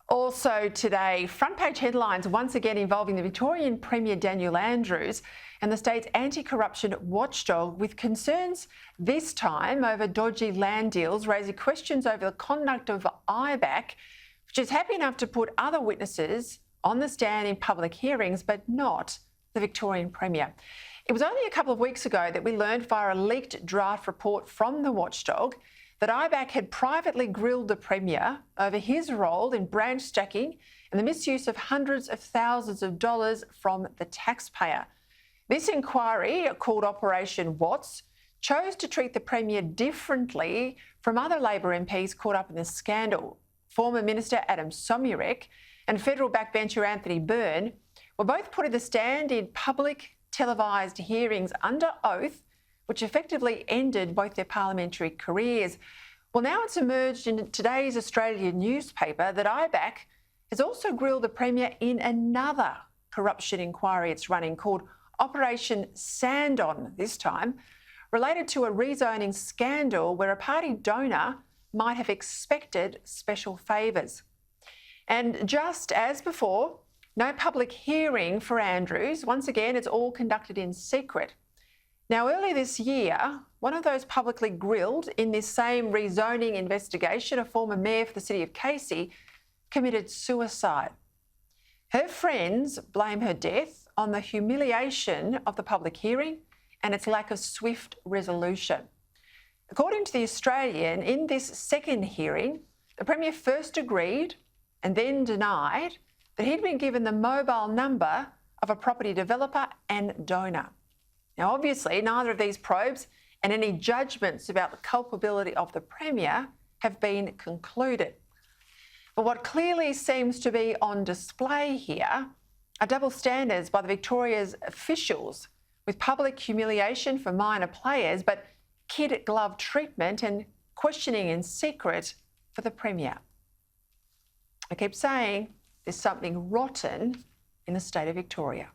Also today, front page headlines once again involving the Victorian Premier Daniel Andrews and the state's anti-corruption watchdog, with concerns this time over dodgy land deals raising questions over the conduct of IBAC, which is happy enough to put other witnesses on the stand in public hearings, but not the Victorian Premier. It was only a couple of weeks ago that we learned via a leaked draft report from the watchdog that IBAC had privately grilled the Premier over his role in branch stacking and the misuse of hundreds of thousands of dollars from the taxpayer. This inquiry, called Operation Watts, chose to treat the Premier differently from other Labor MPs caught up in the scandal. Former Minister Adam Somyurek and federal backbencher Anthony Byrne were both put in the stand in public televised hearings under oath, which effectively ended both their parliamentary careers. Well, now it's emerged in today's Australian newspaper that IBAC has also grilled the Premier in another corruption inquiry it's running called Operation SANDON, this time, related to a rezoning scandal where a party donor might have expected special favours. And just as before, no public hearing for Andrews. Once again, it's all conducted in secret. Now, earlier this year, one of those publicly grilled in this same rezoning investigation, a former mayor for the city of Casey, committed suicide. Her friends blame her death on the humiliation of the public hearing and its lack of swift resolution. According to The Australian, in this second hearing, the Premier first agreed and then denied that he'd been given the mobile number of a property developer and donor. Now, obviously, neither of these probes and any judgments about the culpability of the Premier have been concluded. But what clearly seems to be on display here are double standards by the Victoria's officials, with public humiliation for minor players, but kid glove treatment and questioning in secret for the Premier. I keep saying there's something rotten in the state of Victoria.